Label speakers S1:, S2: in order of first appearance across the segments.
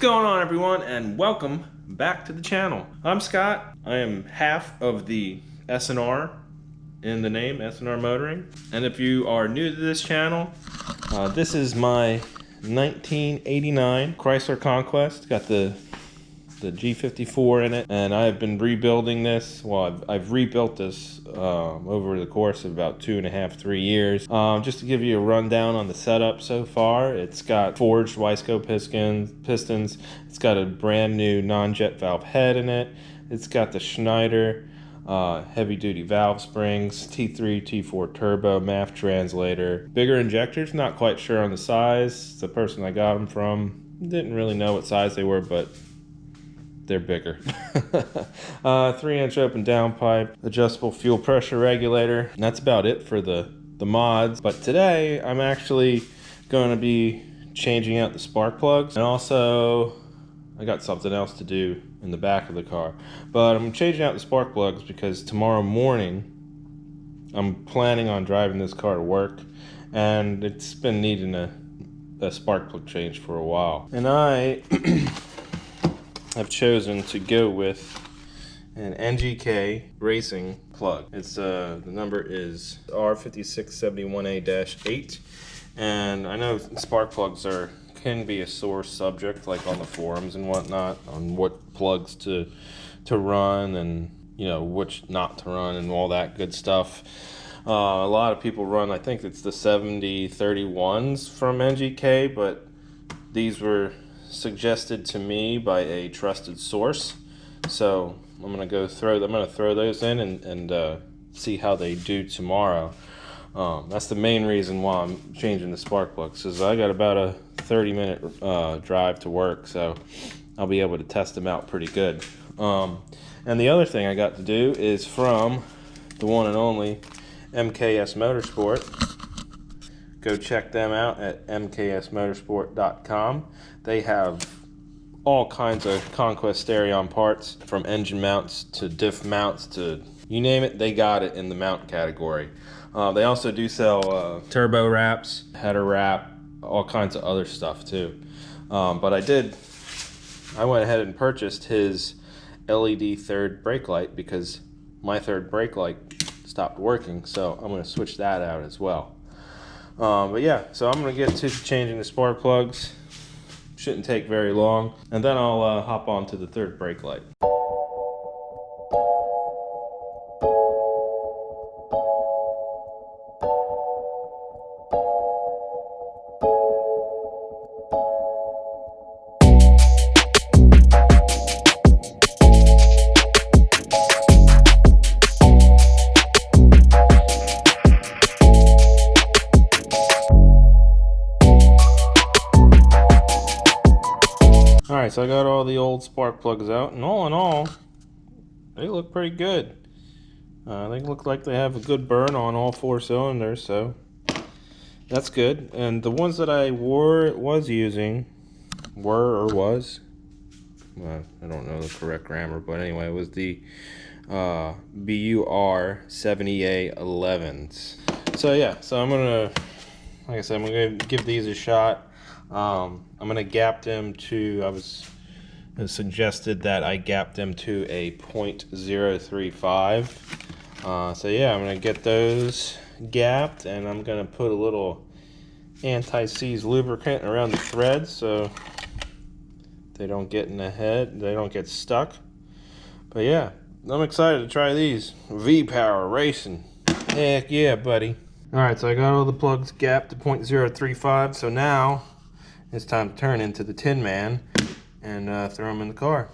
S1: going on, everyone, and welcome back to the channel. I'm Scott. I am half of the S&R in the name, S&R Motoring. And if you are new to this channel, this is my 1989 Chrysler Conquest. It's got the G54 in it, and I've been rebuilding this. Well, I've rebuilt this over the course of about 2.5–3 years. Just to give you a rundown on the setup so far, it's got forged Wiseco pistons. It's got a brand new non-jet valve head in it. It's got the Schneider heavy-duty valve springs, T3, T4 turbo, maf-t translator. Bigger injectors, not quite sure on the size. The person I got them from didn't really know what size they were, but they're bigger. 3-inch open downpipe, adjustable fuel pressure regulator, and that's about it for the mods. But today I'm actually going to be changing out the spark plugs, and also I got something else to do in the back of the car. But I'm changing out the spark plugs because tomorrow morning I'm planning on driving this car to work, and it's been needing a spark plug change for a while. And I I've chosen to go with an NGK racing plug. It's the number is R5671A-8, and I know spark plugs can be a sore subject, like on the forums and whatnot, on what plugs to run and which not to run and all that good stuff. A lot of people run, I think it's the 7031s from NGK, but these were suggested to me by a trusted source, so I'm gonna throw those in and see how they do tomorrow. That's the main reason why I'm changing the spark plugs, because I got about a 30-minute drive to work, so I'll be able to test them out pretty good. And the other thing I got to do is from the one and only MKS Motorsport. Go check them out at mksmotorsport.com. They have all kinds of Conquest Stereon parts, from engine mounts to diff mounts to you name it, they got it in the mount category. They also do sell turbo wraps, header wrap, all kinds of other stuff too. But I went ahead and purchased his LED third brake light because my third brake light stopped working, so I'm going to switch that out as well. But yeah, so I'm going to get to changing the spark plugs. Shouldn't take very long, and then I'll hop on to the third brake light. Alright, so I got all the old spark plugs out, and all in all, they look pretty good. They look like they have a good burn on all 4 cylinders, so that's good. And the ones that I was using, I don't know the correct grammar, but anyway, it was the BUR70A11s. So yeah, so I'm gonna, like I said, I'm gonna give these a shot. I'm gonna gap them to, it was suggested that I gap them to a 0.035. So yeah, I'm gonna get those gapped, and I'm gonna put a little anti-seize lubricant around the threads so they don't get in the head, they don't get stuck. But yeah, I'm excited to try these. V-Power Racing. Heck yeah, buddy. Alright, so I got all the plugs gapped to 0.035, so now it's time to turn into the Tin Man and throw them in the car.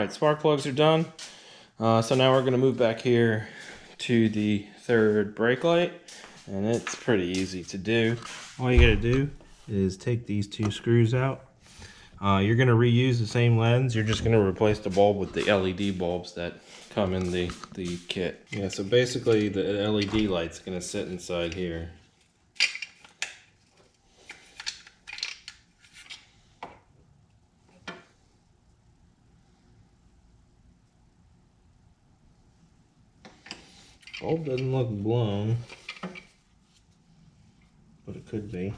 S1: Alright, spark plugs are done. So now we're going to move back here to the third brake light, and it's pretty easy to do. All you got to do is take these two screws out. You're going to reuse the same lens. You're just going to replace the bulb with the LED bulbs that come in the kit. Yeah, so basically the LED light's going to sit inside here. Bulb doesn't look blown, but it could be.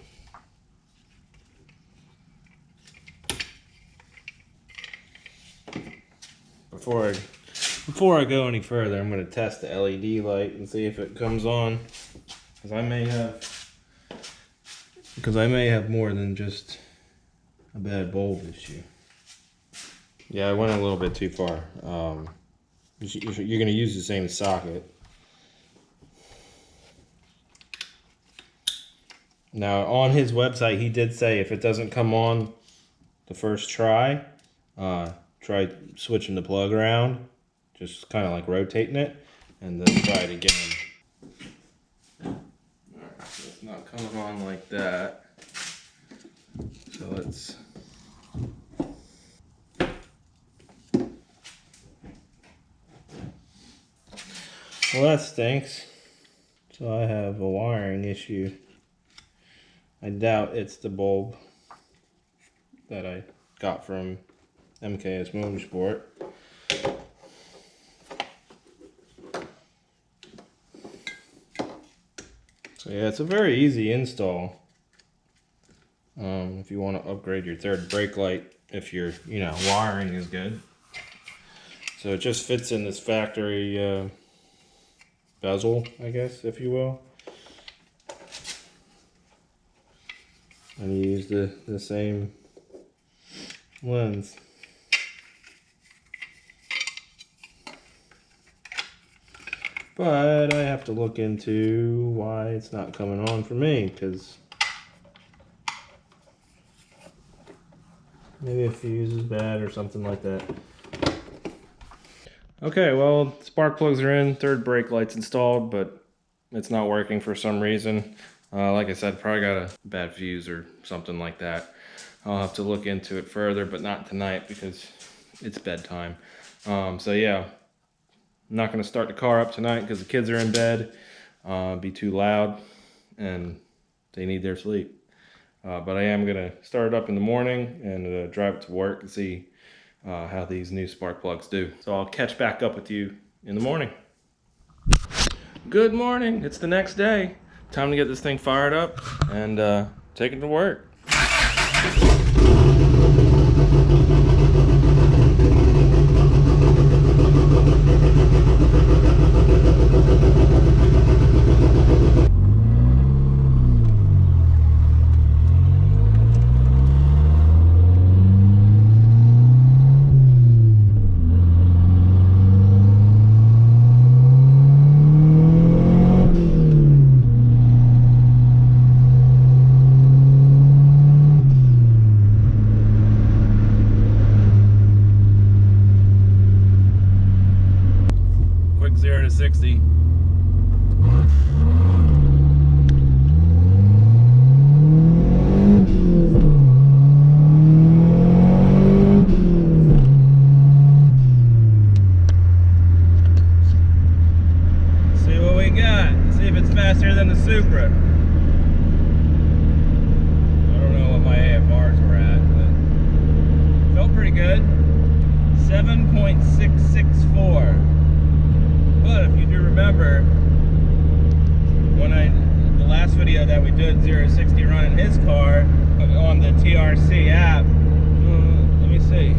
S1: Before I go any further, I'm going to test the LED light and see if it comes on, because I may have more than just a bad bulb issue. Yeah, I went a little bit too far. You're going to use the same socket. Now, on his website, he did say if it doesn't come on the first try, try switching the plug around, just kind of like rotating it, and then try it again. Alright, so it's not coming on like that. So let's... Well, that stinks. So I have a wiring issue. I doubt it's the bulb that I got from MKS Motorsport. So yeah, it's a very easy install. If you want to upgrade your third brake light, if your wiring is good. So it just fits in this factory bezel, I guess, if you will. And you use the same lens. But I have to look into why it's not coming on for me, because maybe a fuse is bad or something like that. Okay, well, spark plugs are in, third brake light's installed, but it's not working for some reason. Like I said, probably got a bad fuse or something like that. I'll have to look into it further, but not tonight because it's bedtime. So yeah, I'm not going to start the car up tonight because the kids are in bed. It'd be too loud and they need their sleep. But I am going to start it up in the morning and drive it to work and see how these new spark plugs do. So I'll catch back up with you in the morning. Good morning, it's the next day. Time to get this thing fired up and take it to work. Quick 0 to 60. See what we got. See if it's faster than the Supra. I don't know what my AFRs were at, but felt pretty good. 7.664. But if you do remember, when the last video that we did 0 to 60 running his car on the TRC app, let me see,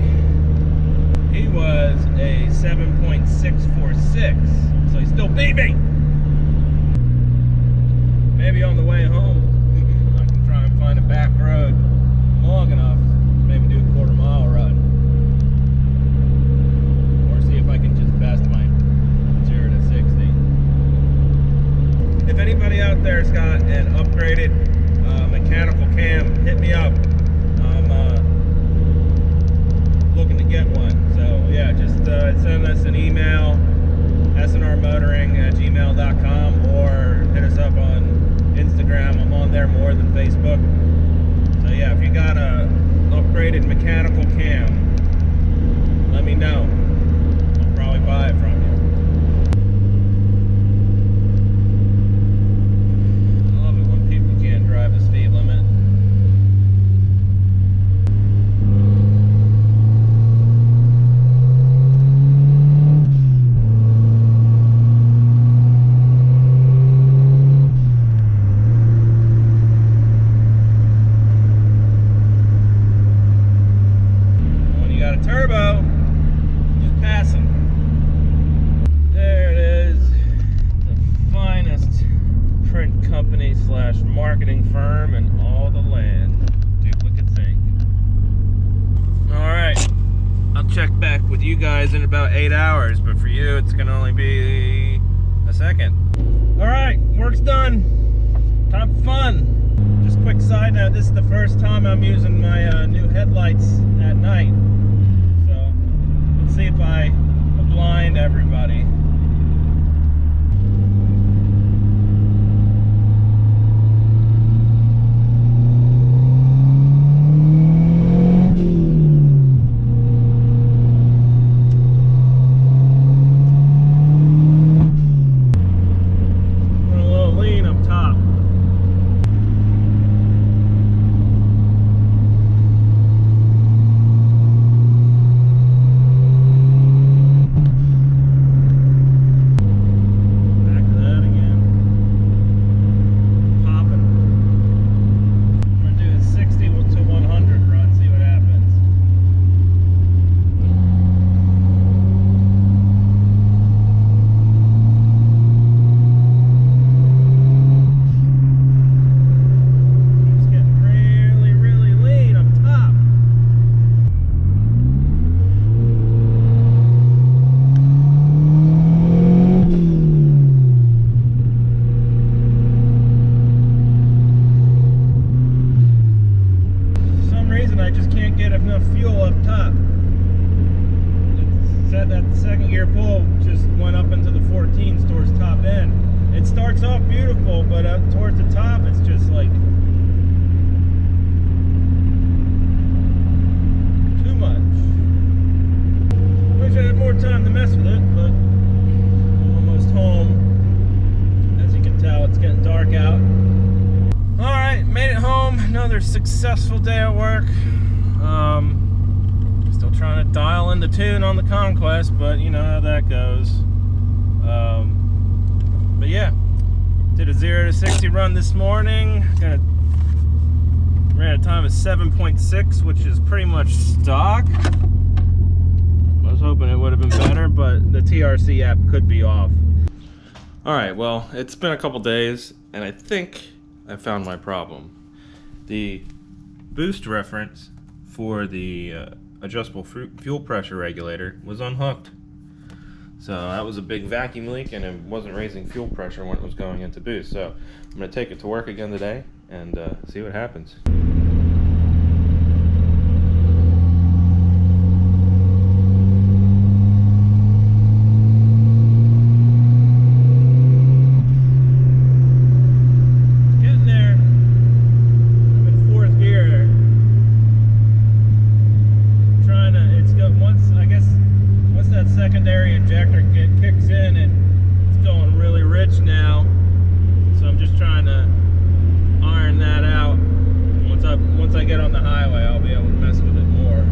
S1: he was a 7.646, so he still beat me. Maybe on the way home, I can try and find a back road long enough, maybe do a quarter-mile run, or see if I can just best my 0 to 60. If anybody out there's got an upgraded mechanical cam, hit me up. looking to get one. So yeah, just send us an email, sandrmotoring@gmail.com, or hit us up on Instagram. I'm on there more than Facebook. So yeah, if you got a upgraded mechanical cam, let me know. I'll probably buy it from you. I love it when people can't drive the speed limit. Turbo, just passing. There it is, the finest print company / marketing firm in all the land. Duplicate Zinc. Alright, I'll check back with you guys in about 8 hours, but for you it's gonna only be a second. Alright, work's done. Time for fun. Just quick side note, this is the first time I'm using my new headlights at night. See if I blind everybody. We're a little lean up top. I just can't get enough fuel up top. It said that the second gear pull just went up into the 14s towards top end. It starts off beautiful, but up towards the top it's just like too much. Wish I had more time to mess with it, but I'm almost home. As you can tell, it's getting dark out. Alright, made it home. Another successful day at work. Still trying to dial in the tune on the Conquest, but you know how that goes. But yeah, did a 0 to 60 run this morning. Ran a time of 7.6, which is pretty much stock. I was hoping it would have been better, but the TRC app could be off. Alright, well, it's been a couple days, and I think I found my problem. The boost reference for the adjustable fuel pressure regulator was unhooked. So that was a big vacuum leak, and it wasn't raising fuel pressure when it was going into boost. So I'm going to take it to work again today and see what happens. Secondary injector kicks in and it's going really rich now, so I'm just trying to iron that out. Once I get on the highway, I'll be able to mess with it more.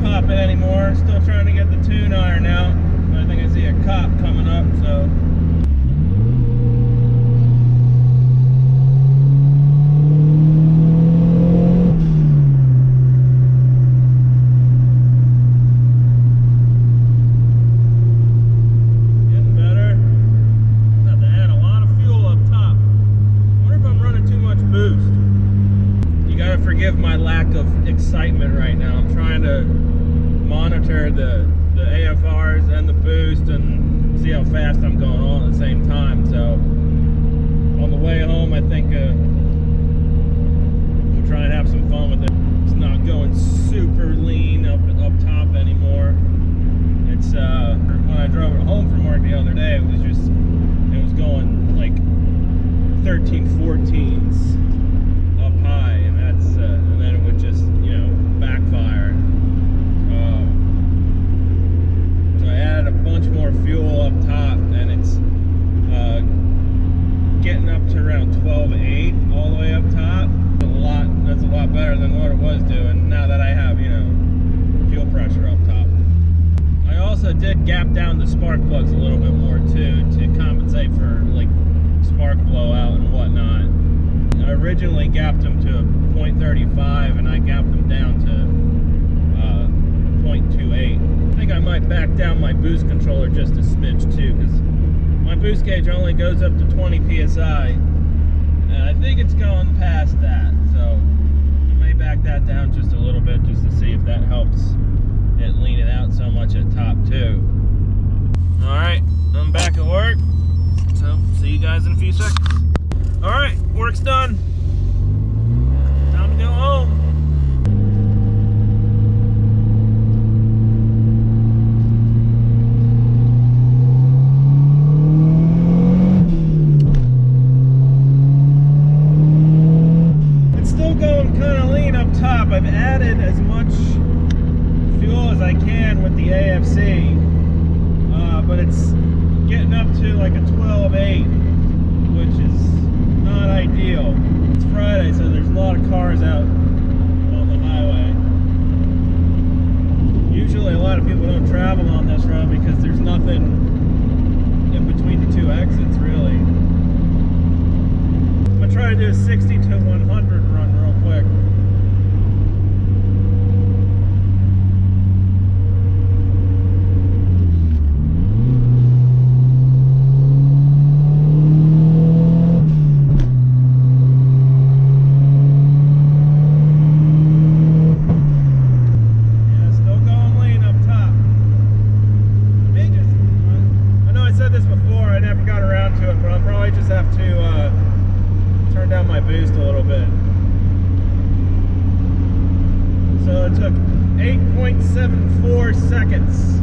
S1: Popping anymore. Still trying to get the tune iron out. I think I see a cop coming up, so getting better. Got to add a lot of fuel up top. I wonder if I'm running too much boost. to monitor the AFRs and the boost and see how fast I'm going on at the same time. So on the way home, I think we'll try and have some fun with it. It's not going super lean up top anymore. It's when I drove it home from work the other day, it was going like 13-14s up high, and and then it would just, you know, backfire. So I added a bunch more fuel up top, and it's getting up to around 12.8 all the way up top. That's a lot better than what it was doing now that I have, you know, fuel pressure up top. I also did gap down the spark plugs a little bit more too, to compensate for like spark blowout and whatnot. I originally gapped them to 0.35, and I gapped them down to 0.28. I think I might back down my boost controller just a smidge too, because my boost gauge only goes up to 20 psi, and I think it's going past that. So I may back that down just a little bit just to see if that helps it lean it out so much at top too. All right, I'm back at work, so see you guys in a few seconds. All right, work's done. Time to go home. It's still going kind of lean up top. I've added as much fuel as I can with the AFC, but it's getting up to like a 12.8, which is not ideal. It's Friday, so there's a lot of cars out on the highway. Usually a lot of people don't travel on this road because there's nothing in between the two exits, really. I'm gonna try to do a 60 to 100 run real quick. Boost a little bit. So it took 8.74 seconds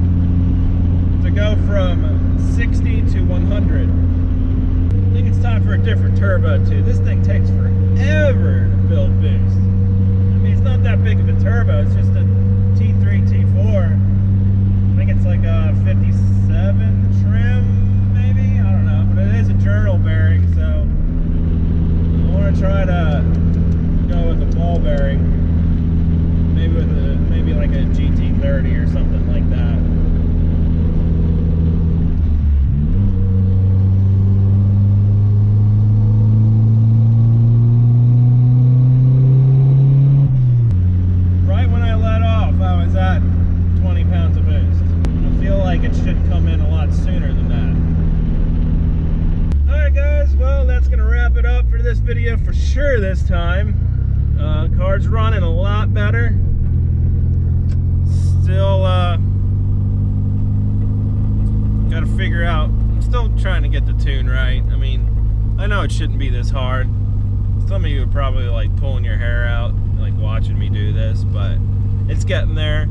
S1: to go from 60 to 100. I think it's time for a different turbo too. This thing takes forever to build boost. I mean, it's not that big of a turbo, it's just a T3, T4. I think it's like a 57 trim, maybe? I don't know, but it is a journal bearing, so I want to try to go with a ball bearing, maybe like a GT30 or something like that. Right when I let off, I was at 20 pounds of boost. I feel like it should come in a lot sooner than that. Alright guys, well that's going to wrap it up for this video for sure this time. Car's running a lot better. Still got to figure out, I'm still trying to get the tune right. I mean, I know it shouldn't be this hard. Some of you are probably like pulling your hair out like watching me do this, but it's getting there.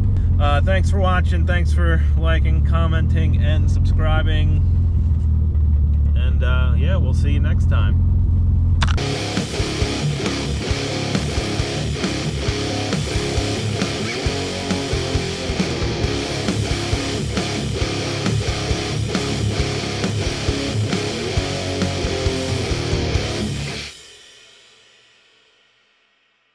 S1: Thanks for watching, thanks for liking, commenting, and subscribing. And yeah, we'll see you next time.